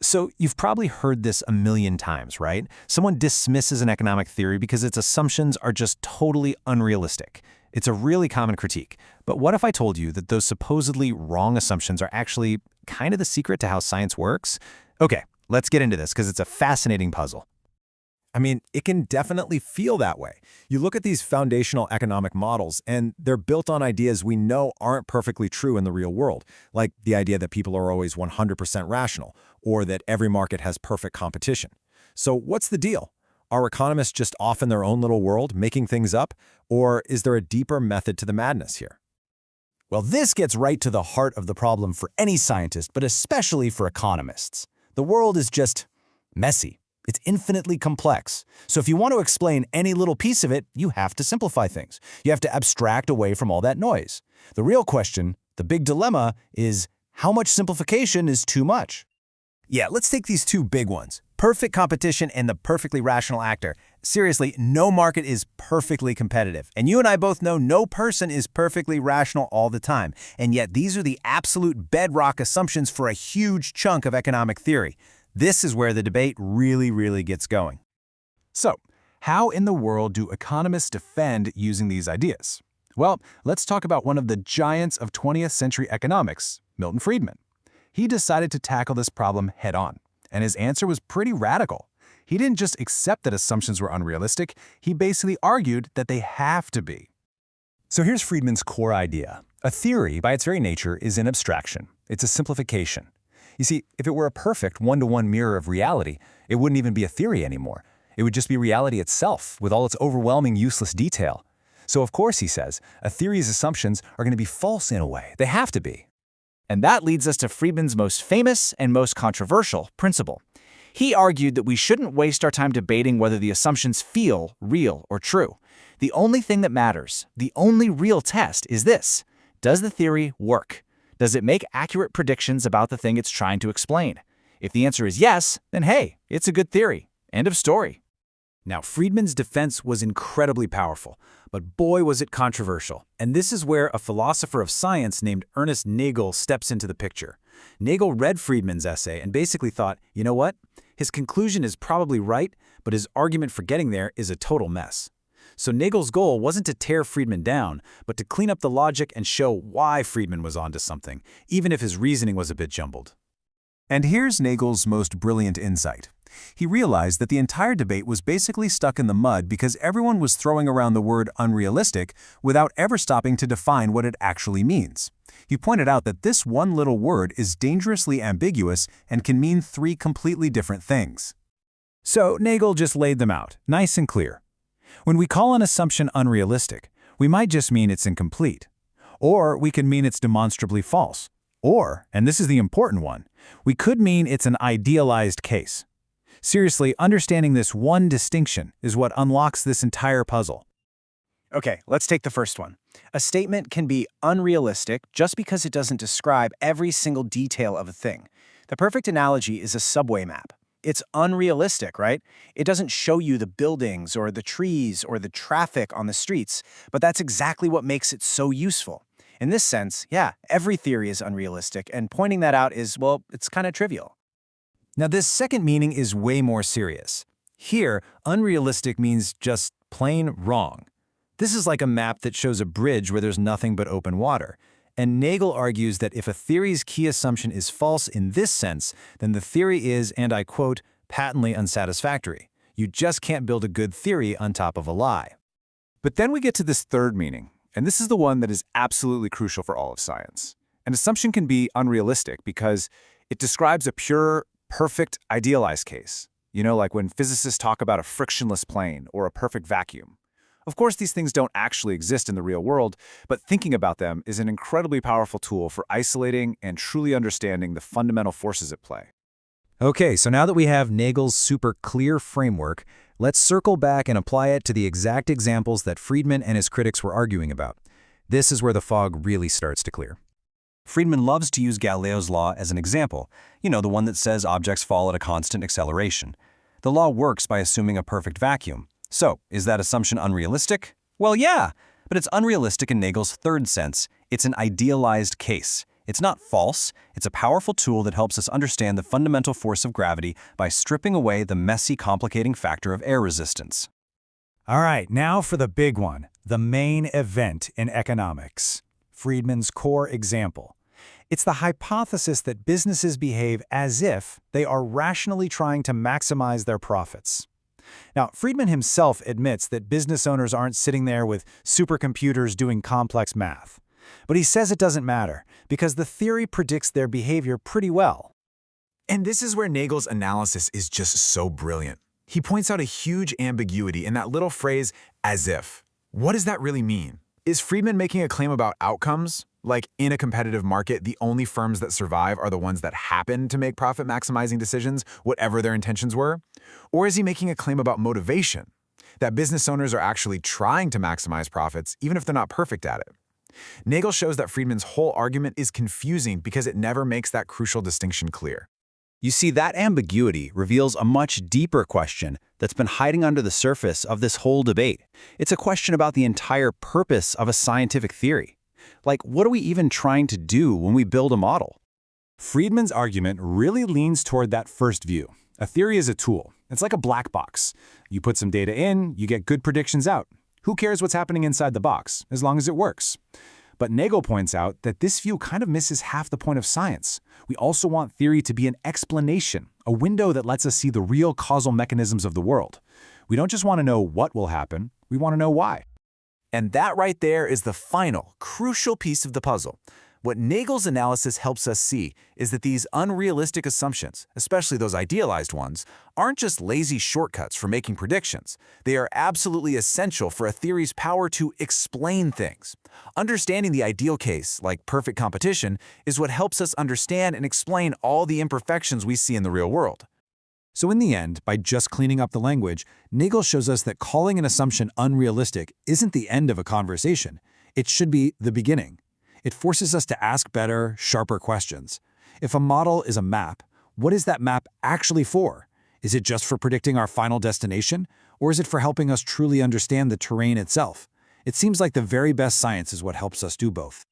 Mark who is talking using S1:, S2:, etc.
S1: So you've probably heard this a million times, right? Someone dismisses an economic theory because its assumptions are just totally unrealistic. It's a really common critique. But what if I told you that those supposedly wrong assumptions are actually kind of the secret to how science works? Okay, let's get into this because it's a fascinating puzzle.
S2: I mean, it can definitely feel that way. You look at these foundational economic models, and they're built on ideas we know aren't perfectly true in the real world, like the idea that people are always 100% rational, or that every market has perfect competition. So what's the deal? Are economists just off in their own little world, making things up, or is there a deeper method to the madness here?
S3: Well, this gets right to the heart of the problem for any scientist, but especially for economists. The world is just messy. It's infinitely complex. So if you want to explain any little piece of it, you have to simplify things. You have to abstract away from all that noise. The real question, the big dilemma, is how much simplification is too much?
S1: Yeah, let's take these two big ones. Perfect competition and the perfectly rational actor. Seriously, no market is perfectly competitive. And you and I both know no person is perfectly rational all the time. And yet these are the absolute bedrock assumptions for a huge chunk of economic theory. This is where the debate really gets going.
S4: So, how in the world do economists defend using these ideas? Well, let's talk about one of the giants of 20th century economics, Milton Friedman. He decided to tackle this problem head-on, and his answer was pretty radical. He didn't just accept that assumptions were unrealistic, he basically argued that they have to be.
S3: So here's Friedman's core idea. A theory, by its very nature, is an abstraction. It's a simplification. You see, if it were a perfect one-to-one mirror of reality, it wouldn't even be a theory anymore. It would just be reality itself, with all its overwhelming useless detail. So of course, he says, a theory's assumptions are going to be false in a way. They have to be.
S5: And that leads us to Friedman's most famous and most controversial principle. He argued that we shouldn't waste our time debating whether the assumptions feel real or true. The only thing that matters, the only real test is this: does the theory work? Does it make accurate predictions about the thing it's trying to explain? If the answer is yes, then hey, it's a good theory. End of story.
S1: Now, Friedman's defense was incredibly powerful, but boy was it controversial. And this is where a philosopher of science named Ernest Nagel steps into the picture. Nagel read Friedman's essay and basically thought, you know what? His conclusion is probably right, but his argument for getting there is a total mess. So Nagel's goal wasn't to tear Friedman down, but to clean up the logic and show why Friedman was onto something, even if his reasoning was a bit jumbled.
S4: And here's Nagel's most brilliant insight. He realized that the entire debate was basically stuck in the mud because everyone was throwing around the word unrealistic without ever stopping to define what it actually means. He pointed out that this one little word is dangerously ambiguous and can mean three completely different things.
S1: So Nagel just laid them out, nice and clear. When we call an assumption unrealistic, we might just mean it's incomplete. Or we could mean it's demonstrably false. Or, and this is the important one, we could mean it's an idealized case. Seriously, understanding this one distinction is what unlocks this entire puzzle.
S5: Okay, let's take the first one. A statement can be unrealistic just because it doesn't describe every single detail of a thing. The perfect analogy is a subway map. It's unrealistic, right? It doesn't show you the buildings or the trees or the traffic on the streets, but that's exactly what makes it so useful. In this sense, yeah, every theory is unrealistic, and pointing that out is, well, it's kind of trivial.
S1: Now, this second meaning is way more serious. Here, unrealistic means just plain wrong. This is like a map that shows a bridge where there's nothing but open water. And Nagel argues that if a theory's key assumption is false in this sense, then the theory is, and I quote, patently unsatisfactory. You just can't build a good theory on top of a lie.
S4: But then we get to this third meaning, and this is the one that is absolutely crucial for all of science. An assumption can be unrealistic because it describes a pure, perfect, idealized case. You know, like when physicists talk about a frictionless plane or a perfect vacuum. Of course, these things don't actually exist in the real world, but thinking about them is an incredibly powerful tool for isolating and truly understanding the fundamental forces at play.
S1: Okay, so now that we have Nagel's super clear framework, let's circle back and apply it to the exact examples that Friedman and his critics were arguing about. This is where the fog really starts to clear.
S3: Friedman loves to use Galileo's law as an example, the one that says objects fall at a constant acceleration. The law works by assuming a perfect vacuum. So, is that assumption unrealistic? Well, yeah, but it's unrealistic in Nagel's third sense. It's an idealized case. It's not false, it's a powerful tool that helps us understand the fundamental force of gravity by stripping away the messy, complicating factor of air resistance.
S1: All right, now for the big one, the main event in economics. Friedman's core example. It's the hypothesis that businesses behave as if they are rationally trying to maximize their profits. Now, Friedman himself admits that business owners aren't sitting there with supercomputers doing complex math. But he says it doesn't matter, because the theory predicts their behavior pretty well.
S6: And this is where Nagel's analysis is just so brilliant. He points out a huge ambiguity in that little phrase, as if. What does that really mean? Is Friedman making a claim about outcomes? Like, in a competitive market, the only firms that survive are the ones that happen to make profit-maximizing decisions, whatever their intentions were? Or is he making a claim about motivation? That business owners are actually trying to maximize profits, even if they're not perfect at it? Nagel shows that Friedman's whole argument is confusing because it never makes that crucial distinction clear.
S3: You see, that ambiguity reveals a much deeper question that's been hiding under the surface of this whole debate. It's a question about the entire purpose of a scientific theory. Like, what are we even trying to do when we build a model?
S1: Friedman's argument really leans toward that first view. A theory is a tool. It's like a black box. You put some data in, you get good predictions out. Who cares what's happening inside the box, as long as it works? But Nagel points out that this view kind of misses half the point of science. We also want theory to be an explanation, a window that lets us see the real causal mechanisms of the world. We don't just want to know what will happen, we want to know why.
S6: And that right there is the final, crucial piece of the puzzle. What Nagel's analysis helps us see is that these unrealistic assumptions, especially those idealized ones, aren't just lazy shortcuts for making predictions. They are absolutely essential for a theory's power to explain things. Understanding the ideal case, like perfect competition, is what helps us understand and explain all the imperfections we see in the real world.
S1: So in the end, by just cleaning up the language, Nagel shows us that calling an assumption unrealistic isn't the end of a conversation. It should be the beginning. It forces us to ask better, sharper questions. If a model is a map, what is that map actually for? Is it just for predicting our final destination, or is it for helping us truly understand the terrain itself? It seems like the very best science is what helps us do both.